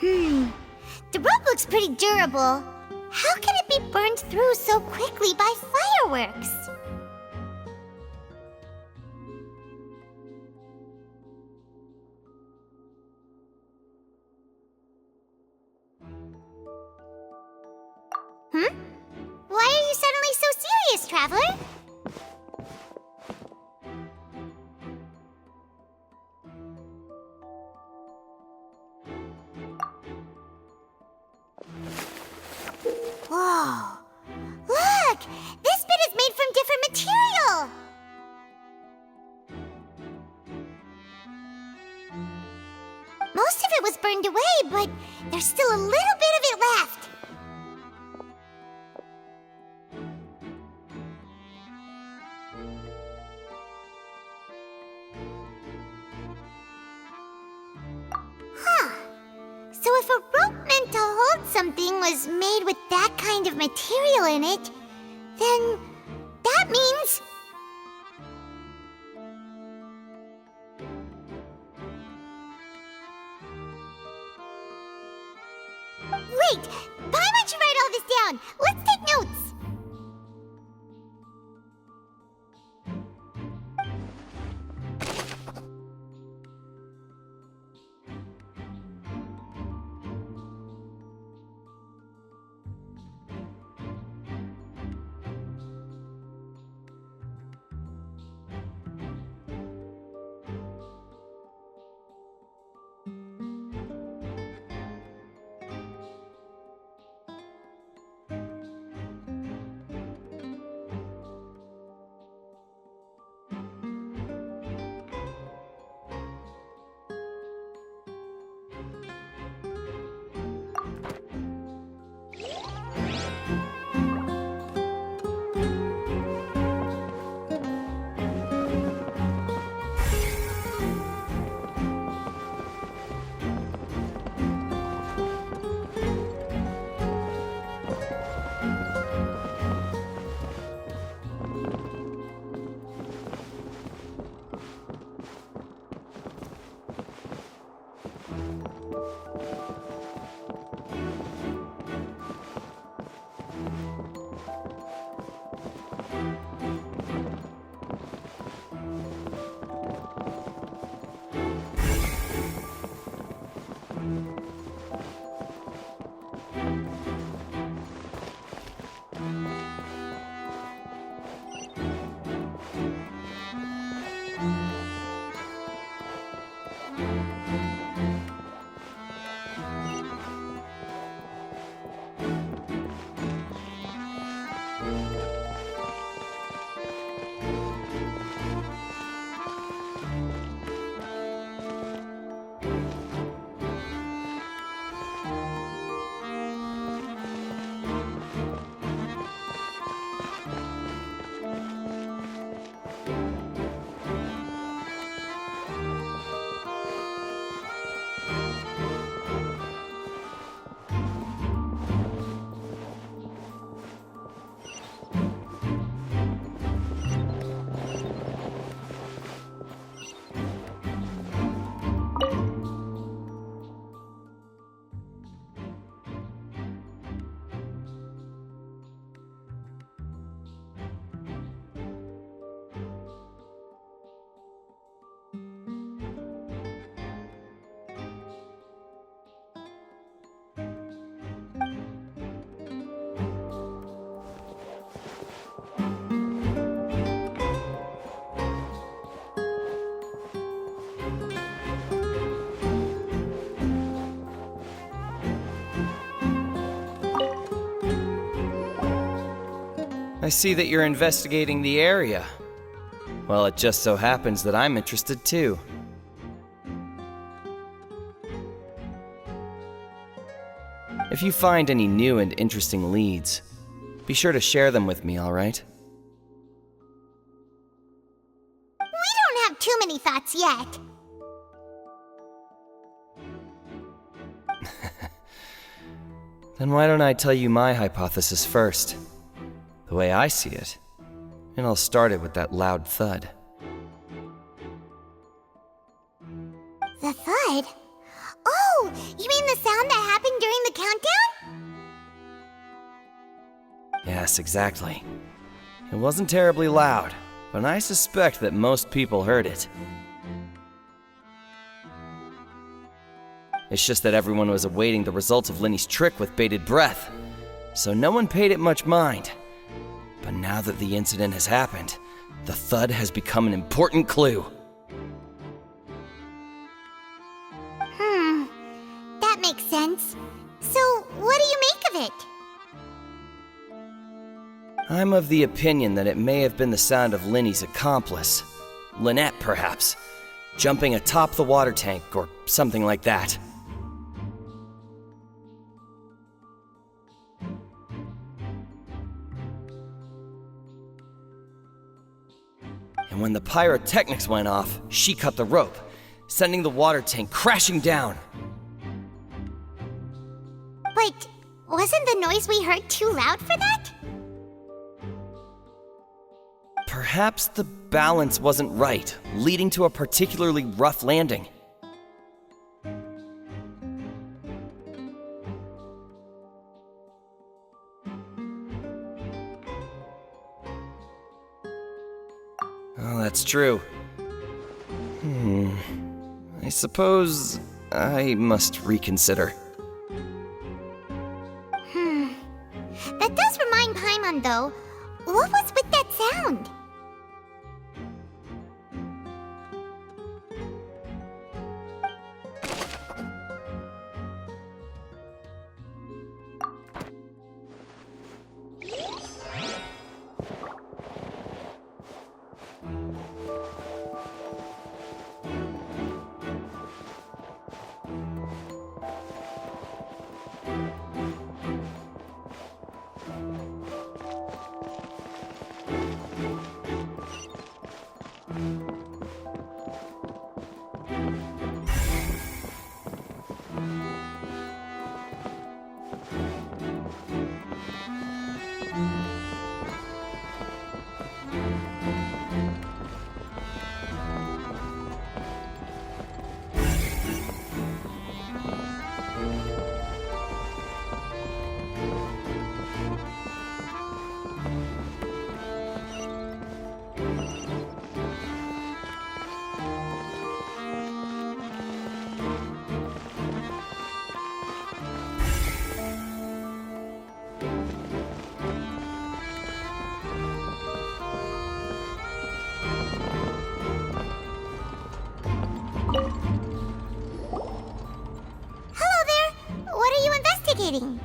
The rope looks pretty durable. How can it be burned through so quickly by fireworks? Why are you suddenly so serious, Traveler? Whoa! Look! This bit is made from different material! Most of it was burned away, but there's still a little bit of it left. So if a rope meant to hold something was made with that kind of material in it, then that means... Wait! Paimon should write all this down! Let's take notes! I see that you're investigating the area. Well, it just so happens that I'm interested too. If you find any new and interesting leads, be sure to share them with me, alright? We don't have too many thoughts yet. Then why don't I tell you my hypothesis first? The way I see it. And I'll start it with that loud thud. The thud? Oh, you mean the sound that happened during the countdown? Yes, exactly. It wasn't terribly loud, but I suspect that most people heard it. It's just that everyone was awaiting the results of Linny's trick with bated breath, so no one paid it much mind. But now that the incident has happened, the thud has become an important clue. That makes sense. So, what do you make of it? I'm of the opinion that it may have been the sound of Linny's accomplice, Lynette perhaps, jumping atop the water tank or something like that. And when the pyrotechnics went off, she cut the rope, sending the water tank crashing down. But wasn't the noise we heard too loud for that? Perhaps the balance wasn't right, leading to a particularly rough landing. Oh, that's true. I suppose I must reconsider. That does remind Paimon, though. What was with that sound? Investigating.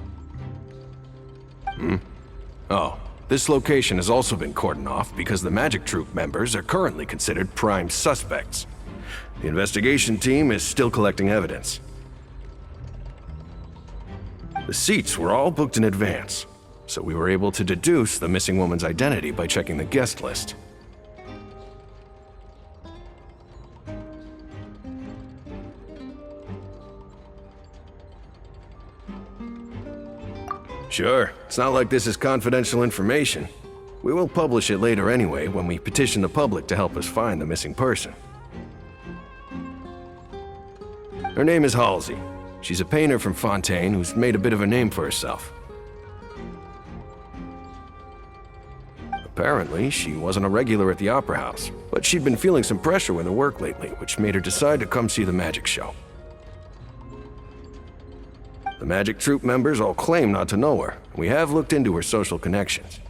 Oh, this location has also been cordoned off because the Magic Troop members are currently considered prime suspects. The investigation team is still collecting evidence. The seats were all booked in advance, so we were able to deduce the missing woman's identity by checking the guest list. Sure, it's not like this is confidential information. We will publish it later anyway when we petition the public to help us find the missing person. Her name is Halsey. She's a painter from Fontaine who's made a bit of a name for herself. Apparently, she wasn't a regular at the Opera House, but she'd been feeling some pressure with her work lately, which made her decide to come see the magic show. The Magic Troop members all claim not to know her. We have looked into her social connections.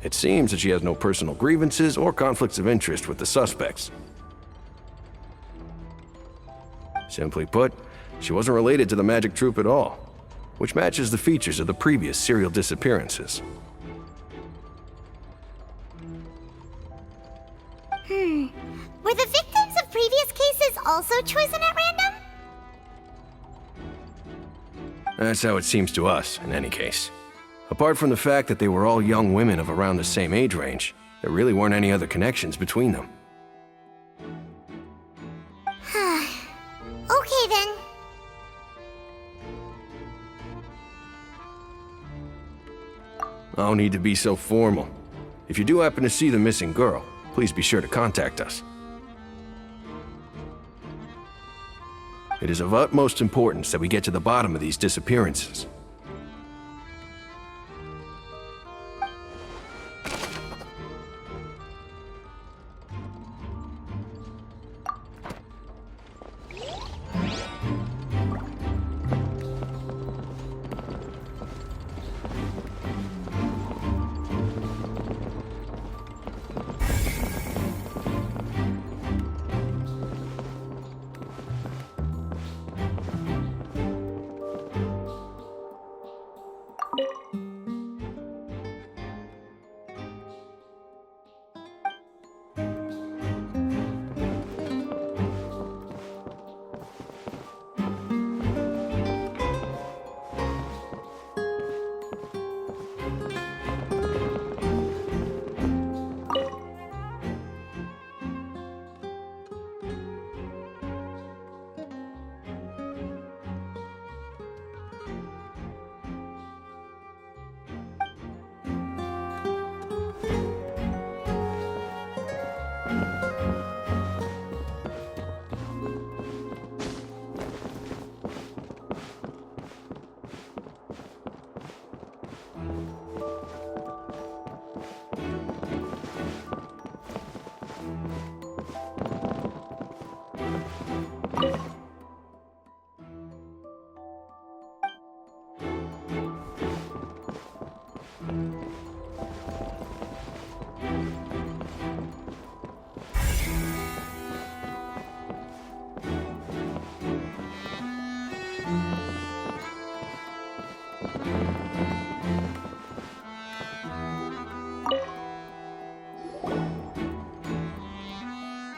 It seems that she has no personal grievances or conflicts of interest with the suspects. Simply put, she wasn't related to the Magic Troop at all, which matches the features of the previous serial disappearances. Were the victims of previous cases also chosen at random? That's how it seems to us, in any case. Apart from the fact that they were all young women of around the same age range, there really weren't any other connections between them. Okay then. No need to be so formal. If you do happen to see the missing girl, please be sure to contact us. It is of utmost importance that we get to the bottom of these disappearances.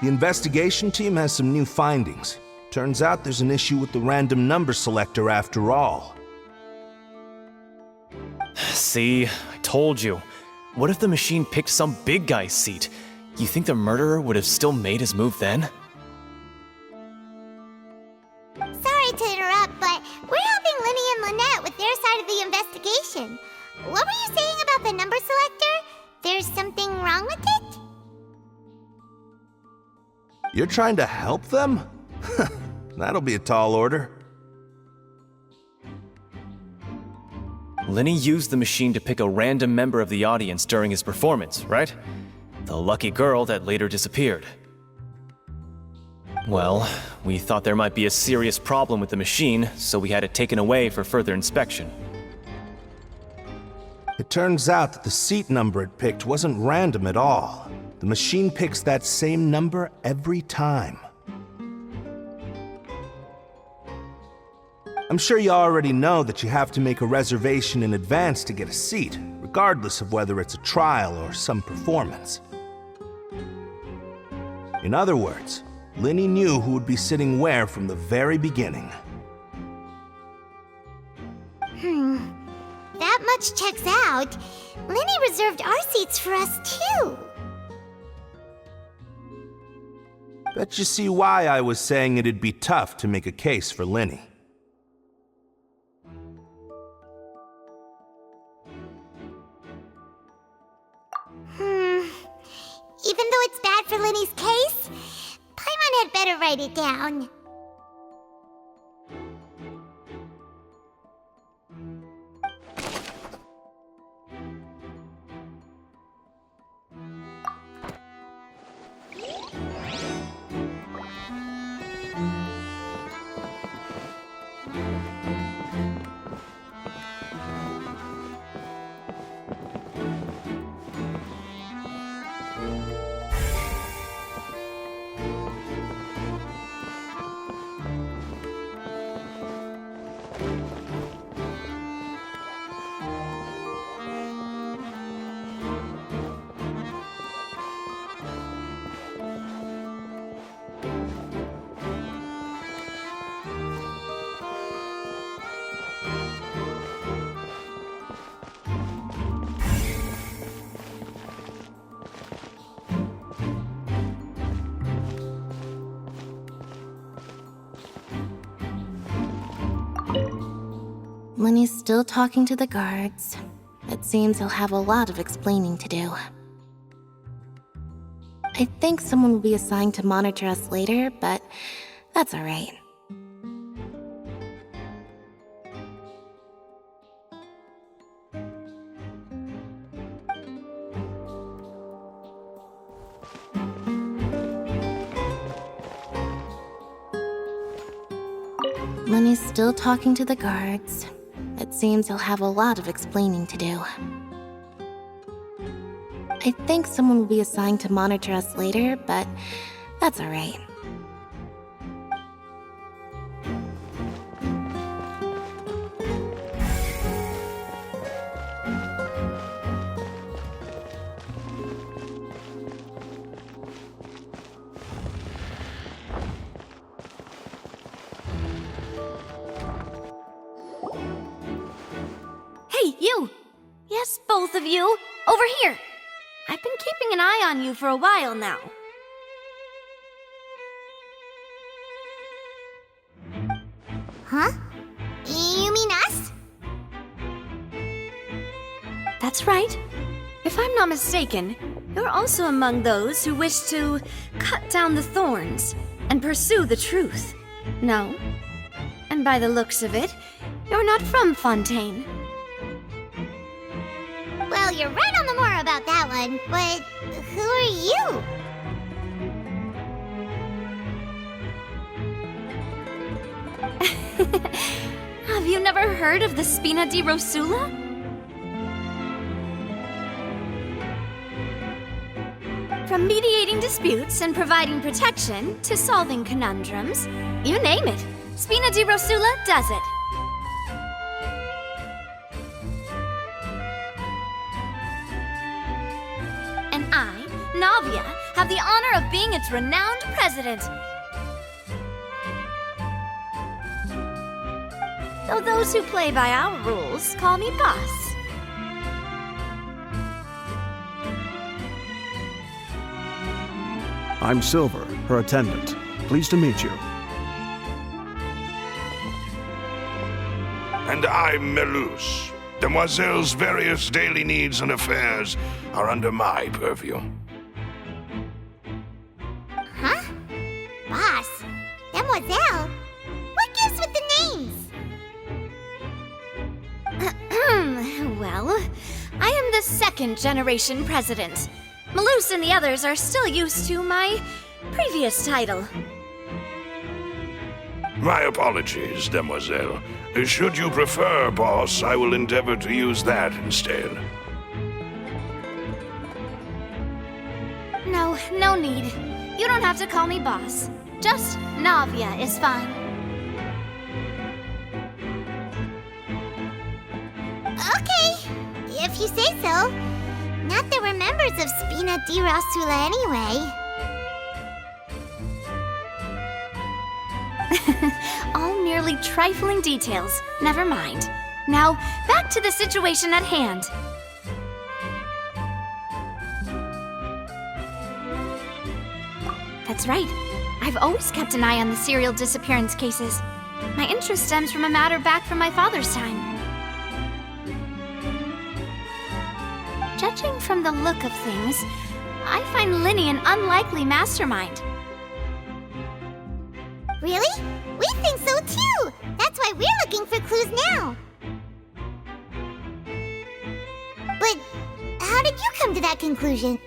The investigation team has some new findings. Turns out there's an issue with the random number selector after all. See, I told you. What if the machine picked some big guy's seat? You think the murderer would have still made his move then? Sorry to interrupt, but we're helping Linny and Lynette with their side of the investigation. What were you saying about the number selector? There's something wrong with it? You're trying to help them? That'll be a tall order. Linny used the machine to pick a random member of the audience during his performance, right? The lucky girl that later disappeared. Well, we thought there might be a serious problem with the machine, so we had it taken away for further inspection. It turns out that the seat number it picked wasn't random at all. The machine picks that same number every time. I'm sure you already know that you have to make a reservation in advance to get a seat, regardless of whether it's a trial or some performance. In other words, Linny knew who would be sitting where from the very beginning. That much checks out. Linny reserved our seats for us too. Bet you see why I was saying it'd be tough to make a case for Linny. Even though it's bad for Linny's case, Paimon had better write it down. Linny's still talking to the guards. It seems he'll have a lot of explaining to do. I think someone will be assigned to monitor us later, but that's alright. Lenny's still talking to the guards. It seems he'll have a lot of explaining to do. I think someone will be assigned to monitor us later, but that's alright. Hey, you! Yes, both of you! Over here! I've been keeping an eye on you for a while now. Huh? You mean us? That's right. If I'm not mistaken, you're also among those who wish to cut down the thorns and pursue the truth. No? And by the looks of it, you're not from Fontaine. Well, you're right on the more about that one, but who are you? Have you never heard of the Spina di Rosula? From mediating disputes and providing protection to solving conundrums, you name it, Spina di Rosula does it. And I, Navia, have the honor of being its renowned president. Though those who play by our rules call me boss. I'm Silver, her attendant. Pleased to meet you. And I'm Melus. Demoiselle's various daily needs and affairs are under my purview. Huh? Boss? Demoiselle? What gives with the names? Well, I am the second generation president. Melus and the others are still used to my previous title. My apologies, Demoiselle. Should you prefer, boss, I will endeavor to use that instead. No need. You don't have to call me boss. Just Navia is fine. Okay, if you say so. Not that we're members of Spina di Rosula anyway. All merely trifling details. Never mind. Now, back to the situation at hand. That's right. I've always kept an eye on the serial disappearance cases. My interest stems from a matter back from my father's time. Judging from the look of things, I find Linny an unlikely mastermind. Really? We think so too! That's why we're looking for clues now. But how did you come to that conclusion?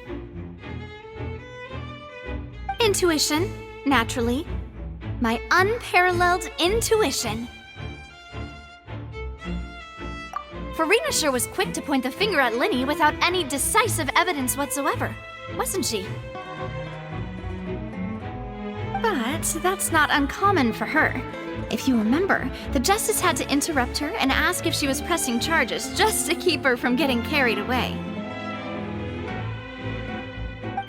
Intuition, naturally. My unparalleled intuition. Farina sure was quick to point the finger at Linny without any decisive evidence whatsoever, wasn't she? But that's not uncommon for her. If you remember, the Justice had to interrupt her and ask if she was pressing charges just to keep her from getting carried away.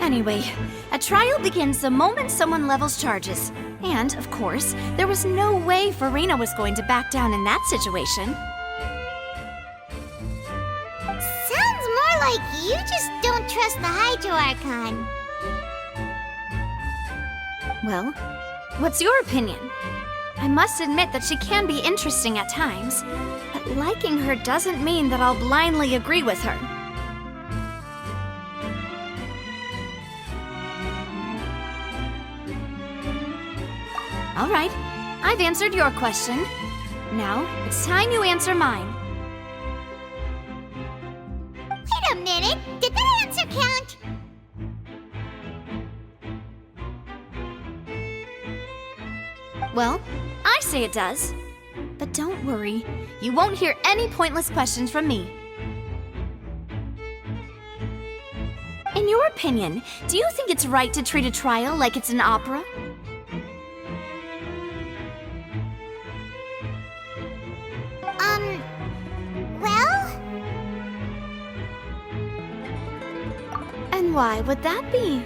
Anyway, a trial begins the moment someone levels charges. And, of course, there was no way Farina was going to back down in that situation. Sounds more like you just don't trust the Hydro Archon. Well, what's your opinion? I must admit that she can be interesting at times, but liking her doesn't mean that I'll blindly agree with her. All right, I've answered your question. Now, it's time you answer mine. Wait a minute, did that answer count? Well, I I say it does. But don't worry, you won't hear any pointless questions from me. In your opinion, do you think it's right to treat a trial like it's an opera? Well? And why would that be?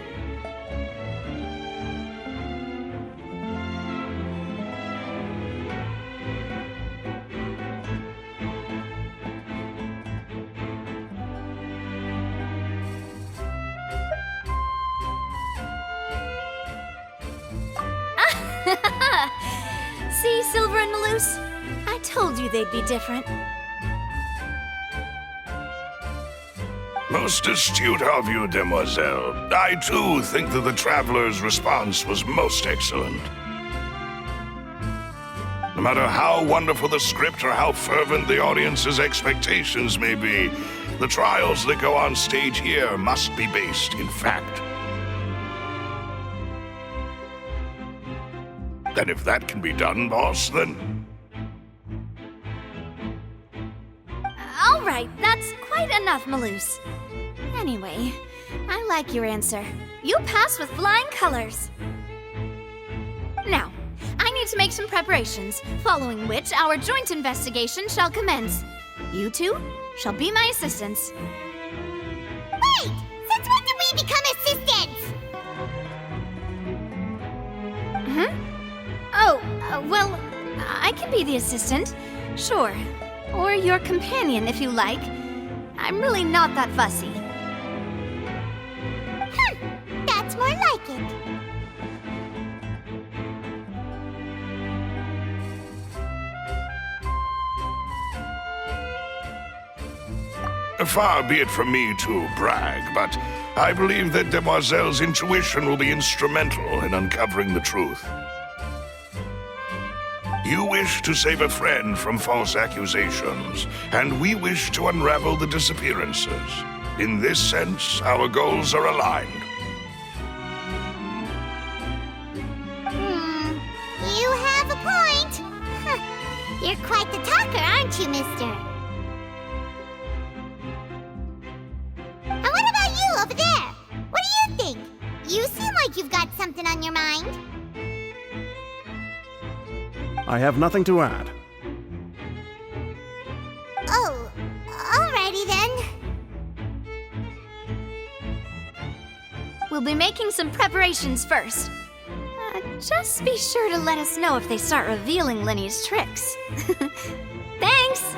See, Silver and Maloose? I told you they'd be different. Most astute of you, demoiselle. I too think that the traveler's response was most excellent. No matter how wonderful the script or how fervent the audience's expectations may be, the trials that go on stage here must be based in fact. And if that can be done, boss, then... All right, that's quite enough, Maloose. Anyway, I like your answer. You passed with flying colors. Now, I need to make some preparations, following which our joint investigation shall commence. You two shall be my assistants. Wait! Since when did we become assistants? Oh, well, I can be the assistant, sure. Or your companion, if you like. I'm really not that fussy. That's more like it. Far be it from me to brag, but I believe that Demoiselle's intuition will be instrumental in uncovering the truth. You wish to save a friend from false accusations, and we wish to unravel the disappearances. In this sense, our goals are aligned. You have a point. Huh. You're quite the talker, aren't you, mister? And what about you over there? What do you think? You seem like you've got something on your mind. I have nothing to add. Oh, alrighty then. We'll be making some preparations first. Just be sure to let us know if they start revealing Lenny's tricks. Thanks!